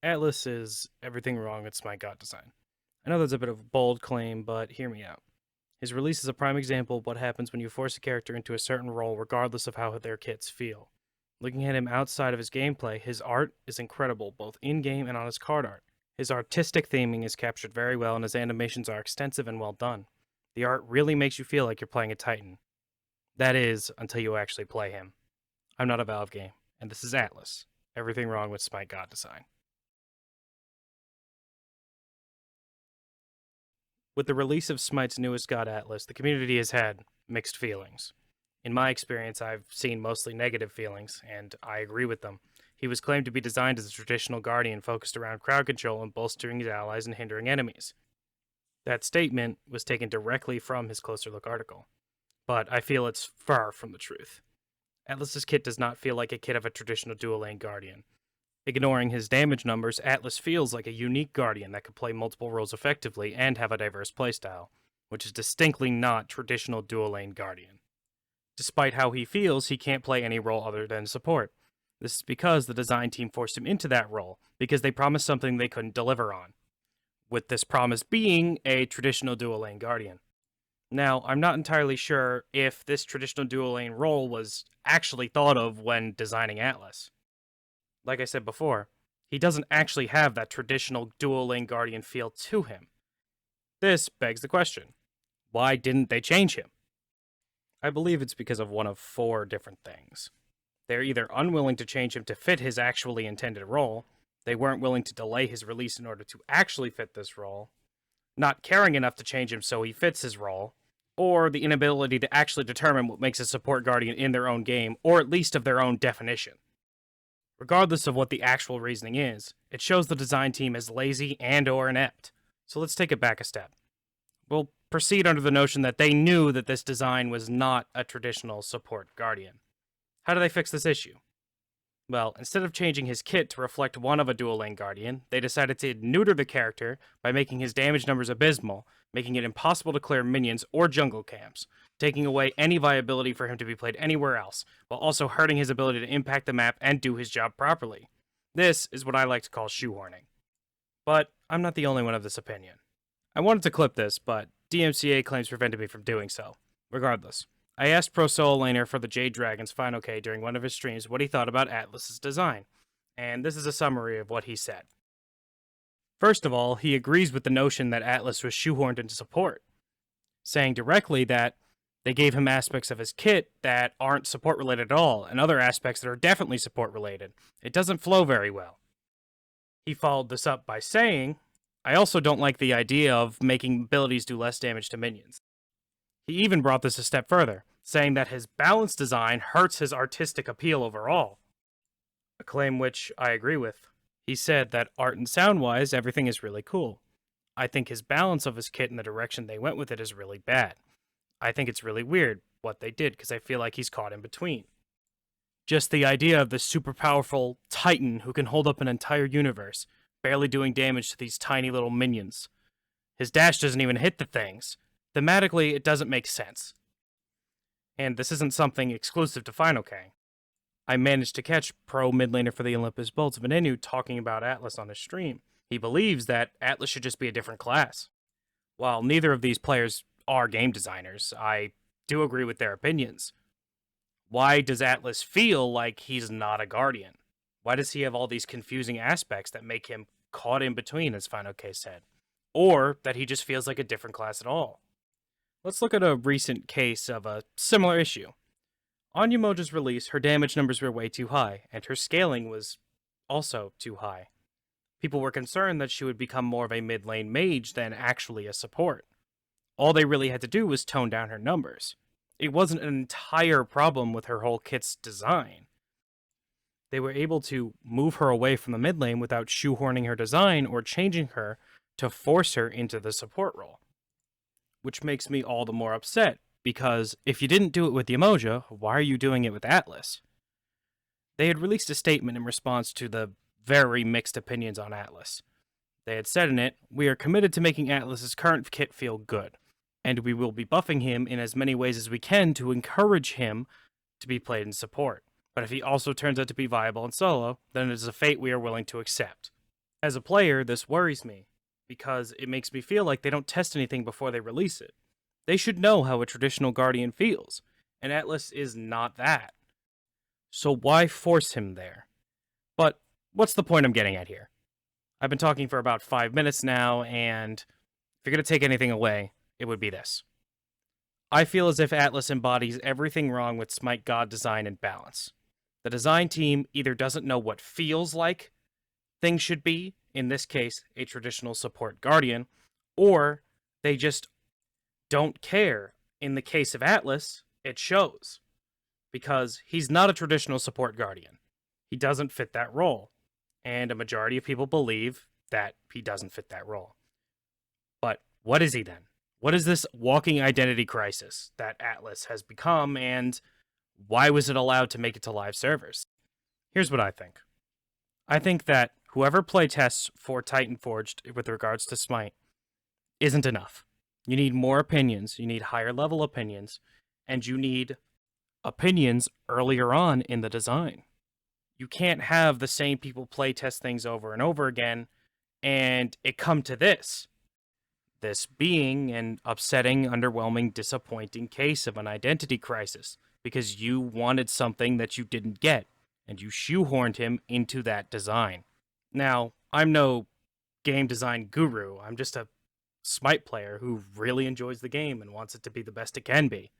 Atlas is everything wrong with Smite God design. I know that's a bit of a bold claim, but hear me out. His release is a prime example of what happens when you force a character into a certain role regardless of how their kits feel. Looking at him outside of his gameplay, his art is incredible, both in-game and on his card art. His artistic theming is captured very well and his animations are extensive and well done. The art really makes you feel like you're playing a Titan. That is, until you actually play him. I'm NotAValveGame, and this is Atlas. Everything wrong with Smite God design. With the release of Smite's newest god Atlas, the community has had mixed feelings. In my experience, I've seen mostly negative feelings, and I agree with them. He was claimed to be designed as a traditional guardian focused around crowd control and bolstering his allies and hindering enemies. That statement was taken directly from his Closer Look article, but I feel it's far from the truth. Atlas's kit does not feel like a kit of a traditional dual-lane guardian. Ignoring his damage numbers, Atlas feels like a unique guardian that can play multiple roles effectively and have a diverse playstyle, which is distinctly not traditional dual-lane guardian. Despite how he feels, he can't play any role other than support. This is because the design team forced him into that role, because they promised something they couldn't deliver on, with this promise being a traditional dual-lane guardian. Now, I'm not entirely sure if this traditional dual-lane role was actually thought of when designing Atlas. Like I said before, he doesn't actually have that traditional dual-lane guardian feel to him. This begs the question, why didn't they change him? I believe it's because of one of 4 different things. They're either unwilling to change him to fit his actually intended role, they weren't willing to delay his release in order to actually fit this role, not caring enough to change him so he fits his role, or the inability to actually determine what makes a support guardian in their own game, or at least of their own definition. Regardless of what the actual reasoning is, it shows the design team as lazy and or inept. So let's take it back a step. We'll proceed under the notion that they knew that this design was not a traditional support guardian. How do they fix this issue? Well, instead of changing his kit to reflect one of a dual lane guardian, they decided to neuter the character by making his damage numbers abysmal, making it impossible to clear minions or jungle camps, taking away any viability for him to be played anywhere else, while also hurting his ability to impact the map and do his job properly. This is what I like to call shoehorning. But I'm not the only one of this opinion. I wanted to clip this, but DMCA claims prevented me from doing so. Regardless, I asked Pro Solo Laner for the Jade Dragon's Final K during one of his streams what he thought about Atlas's design, and this is a summary of what he said. First of all, he agrees with the notion that Atlas was shoehorned into support, saying directly that they gave him aspects of his kit that aren't support related at all, and other aspects that are definitely support related. It doesn't flow very well. He followed this up by saying, I also don't like the idea of making abilities do less damage to minions. He even brought this a step further, saying that his balanced design hurts his artistic appeal overall. A claim which I agree with. He said that art and sound-wise, everything is really cool. I think his balance of his kit and the direction they went with it is really bad. I think it's really weird what they did, because I feel like he's caught in between. Just the idea of this super powerful Titan who can hold up an entire universe, barely doing damage to these tiny little minions. His dash doesn't even hit the things. Thematically, it doesn't make sense. And this isn't something exclusive to Final K. I managed to catch pro mid laner for the Olympus Bolts Venenu talking about Atlas on his stream. He believes that Atlas should just be a different class. While neither of these players are game designers, I do agree with their opinions. Why does Atlas feel like he's not a Guardian? Why does he have all these confusing aspects that make him caught in between, as Final K said? Or that he just feels like a different class at all? Let's look at a recent case of a similar issue. On Umoja's release, her damage numbers were way too high, and her scaling was also too high. People were concerned that she would become more of a mid-lane mage than actually a support. All they really had to do was tone down her numbers. It wasn't an entire problem with her whole kit's design. They were able to move her away from the mid lane without shoehorning her design or changing her to force her into the support role. Which makes me all the more upset, because if you didn't do it with Umoja, why are you doing it with Atlas? They had released a statement in response to the very mixed opinions on Atlas. They had said in it, we are committed to making Atlas's current kit feel good, and we will be buffing him in as many ways as we can to encourage him to be played in support. But if he also turns out to be viable in solo, then it is a fate we are willing to accept. As a player, this worries me because it makes me feel like they don't test anything before they release it. They should know how a traditional Guardian feels, and Atlas is not that. So why force him there? But what's the point I'm getting at here? I've been talking for about 5 minutes now, and if you're going to take anything away, it would be this. I feel as if Atlas embodies everything wrong with Smite God design and balance. The design team either doesn't know what feels like things should be, in this case, a traditional support Guardian, or they just don't care. In the case of Atlas, it shows. Because he's not a traditional support Guardian. He doesn't fit that role. And a majority of people believe that he doesn't fit that role. But what is he then? What is this walking identity crisis that Atlas has become, and why was it allowed to make it to live servers? Here's what I think. I think that whoever playtests for Titan Forged with regards to Smite isn't enough. You need more opinions, you need higher level opinions, and you need opinions earlier on in the design. You can't have the same people playtest things over and over again, and it come to this. This being an upsetting, underwhelming, disappointing case of an identity crisis, because you wanted something that you didn't get, and you shoehorned him into that design. Now, I'm no game design guru, I'm just a Smite player who really enjoys the game and wants it to be the best it can be.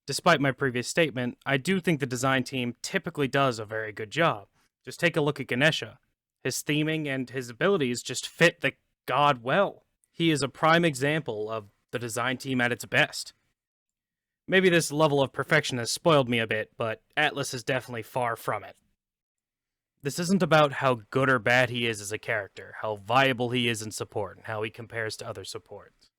Despite my previous statement, I do think the design team typically does a very good job. Just take a look at Ganesha. His theming and his abilities just fit the god well. He is a prime example of the design team at its best. Maybe this level of perfection has spoiled me a bit, but Atlas is definitely far from it. This isn't about how good or bad he is as a character, how viable he is in support, and how he compares to other supports.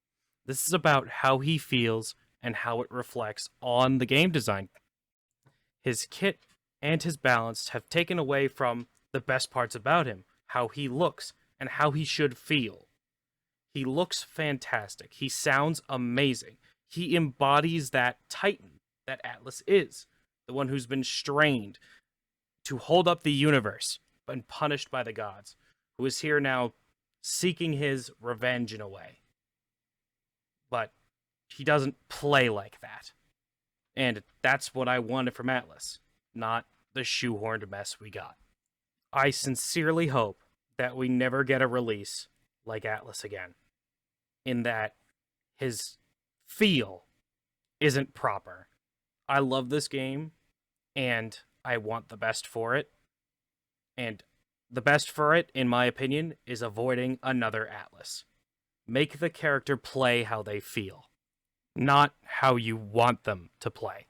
This is about how he feels and how it reflects on the game design. His kit and his balance have taken away from the best parts about him, how he looks and how he should feel. He looks fantastic. He sounds amazing. He embodies that Titan that Atlas is, the one who's been strained to hold up the universe and punished by the gods, who is here now seeking his revenge in a way. But he doesn't play like that. And that's what I wanted from Atlas, not the shoehorned mess we got. I sincerely hope that we never get a release like Atlas again, in that his feel isn't proper. I love this game, and I want the best for it. And the best for it, in my opinion, is avoiding another Atlas. Make the character play how they feel, not how you want them to play.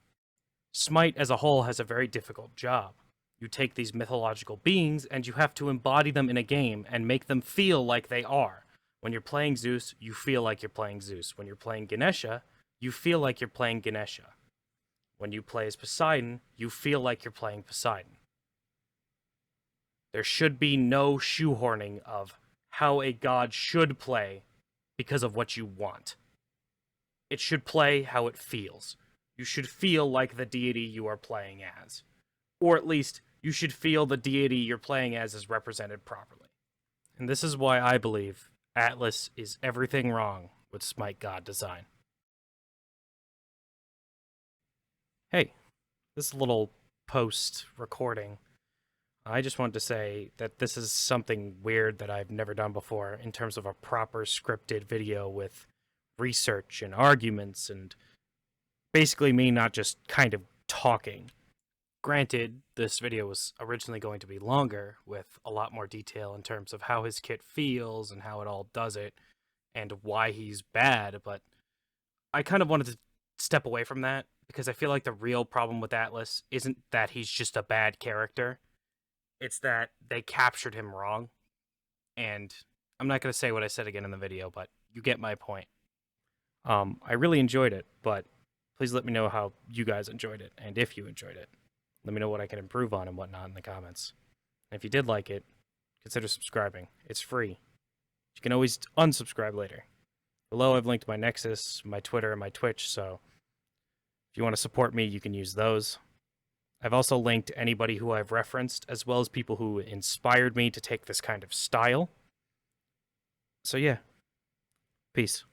Smite as a whole has a very difficult job. You take these mythological beings and you have to embody them in a game and make them feel like they are. When you're playing Zeus, you feel like you're playing Zeus. When you're playing Ganesha, you feel like you're playing Ganesha. When you play as Poseidon, you feel like you're playing Poseidon. There should be no shoehorning of how a god should play because of what you want. It should play how it feels. You should feel like the deity you are playing as. Or at least, you should feel the deity you're playing as is represented properly. And this is why I believe Atlas is everything wrong with Smite God design. Hey, this little post-recording, I just wanted to say that this is something weird that I've never done before in terms of a proper scripted video with research and arguments and basically me not just kind of talking. Granted, this video was originally going to be longer with a lot more detail in terms of how his kit feels and how it all does it and why he's bad, but I kind of wanted to step away from that because I feel like the real problem with Atlas isn't that he's just a bad character. It's that they captured him wrong. And I'm not going to say what I said again in the video, but you get my point. I really enjoyed it, but please let me know how you guys enjoyed it, and if you enjoyed it. Let me know what I can improve on and whatnot in the comments. And if you did like it, consider subscribing. It's free. You can always unsubscribe later. Below, I've linked my Nexus, my Twitter, and my Twitch, so if you want to support me, you can use those. I've also linked anybody who I've referenced, as well as people who inspired me to take this kind of style. So yeah, peace.